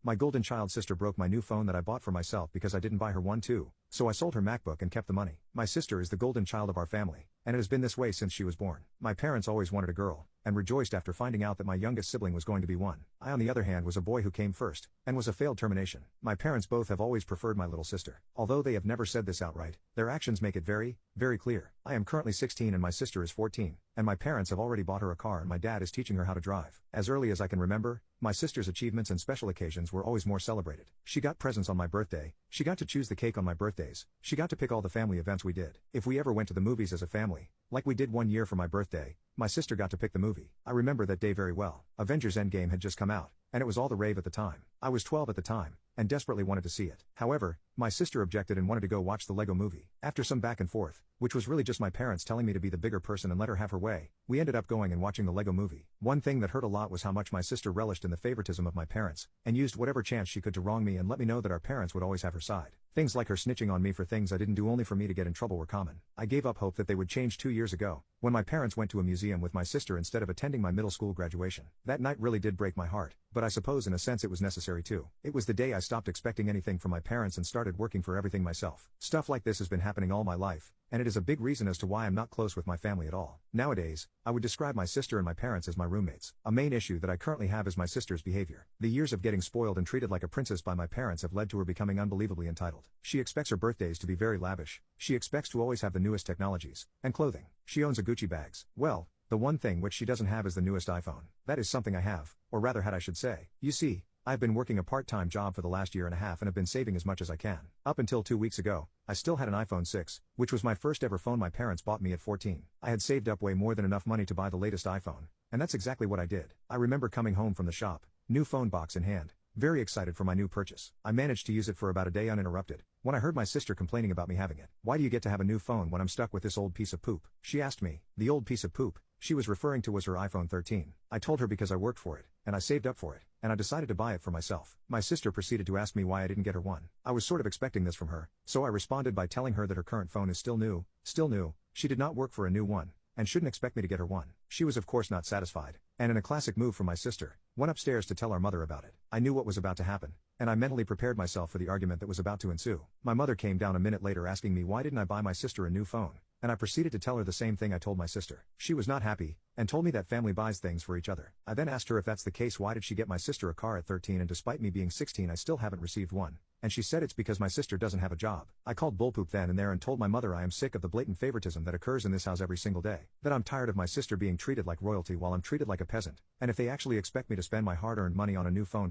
My golden child sister broke my new phone that I bought for myself because I didn't buy her one too, so I sold her MacBook and kept the money. My sister is the golden child of our family, and it has been this way since she was born. My parents always wanted a girl, and rejoiced after finding out that my youngest sibling was going to be one. I on the other hand was a boy who came first, and was a failed termination. My parents both have always preferred my little sister. Although they have never said this outright, their actions make it very, very clear. I am currently 16 and my sister is 14, and my parents have already bought her a car and my dad is teaching her how to drive. As early as I can remember, my sister's achievements and special occasions were always more celebrated. She got presents on my birthday, she got to choose the cake on my birthdays, she got to pick all the family events we did. If we ever went to the movies as a family, like we did one year for my birthday, my sister got to pick the movie. I remember that day very well. Avengers Endgame had just come out, and it was all the rave at the time. I was 12 at the time, and desperately wanted to see it. However, my sister objected and wanted to go watch the Lego movie. After some back and forth, which was really just my parents telling me to be the bigger person and let her have her way, we ended up going and watching the Lego movie. One thing that hurt a lot was how much my sister relished in the favoritism of my parents, and used whatever chance she could to wrong me and let me know that our parents would always have her side. Things like her snitching on me for things I didn't do only for me to get in trouble were common. I gave up hope that they would change 2 years ago, when my parents went to a museum with my sister instead of attending my middle school graduation. That night really did break my heart, but I suppose in a sense it was necessary too. It was the day I stopped expecting anything from my parents and started working for everything myself. Stuff like this has been happening all my life, and it is a big reason as to why I'm not close with my family at all. Nowadays, I would describe my sister and my parents as my roommates. A main issue that I currently have is my sister's behavior. The years of getting spoiled and treated like a princess by my parents have led to her becoming unbelievably entitled. She expects her birthdays to be very lavish. She expects to always have the newest technologies and clothing. She owns a Gucci bags. Well, the one thing which she doesn't have is the newest iPhone. That is something I have, or rather had I should say. You see, I've been working a part-time job for the last year and a half and have been saving as much as I can. Up until 2 weeks ago, I still had an iPhone 6, which was my first ever phone my parents bought me at 14. I had saved up way more than enough money to buy the latest iPhone, and that's exactly what I did. I remember coming home from the shop, new phone box in hand, very excited for my new purchase. I managed to use it for about a day uninterrupted, when I heard my sister complaining about me having it. "Why do you get to have a new phone when I'm stuck with this old piece of poop?" she asked me. The old piece of poop she was referring to was her iPhone 13. I told her because I worked for it, and I saved up for it, and I decided to buy it for myself. My sister proceeded to ask me why I didn't get her one. I was sort of expecting this from her, so I responded by telling her that her current phone is still new, she did not work for a new one, and shouldn't expect me to get her one. She was of course not satisfied, and in a classic move from my sister, went upstairs to tell our mother about it. I knew what was about to happen, and I mentally prepared myself for the argument that was about to ensue. My mother came down a minute later asking me why didn't I buy my sister a new phone, and I proceeded to tell her the same thing I told my sister. She was not happy, and told me that family buys things for each other. I then asked her if that's the case why did she get my sister a car at 13 and despite me being 16 I still haven't received one, and she said it's because my sister doesn't have a job. I called bullpoop then and there and told my mother I am sick of the blatant favoritism that occurs in this house every single day, that I'm tired of my sister being treated like royalty while I'm treated like a peasant, and if they actually expect me to spend my hard-earned money on a new phone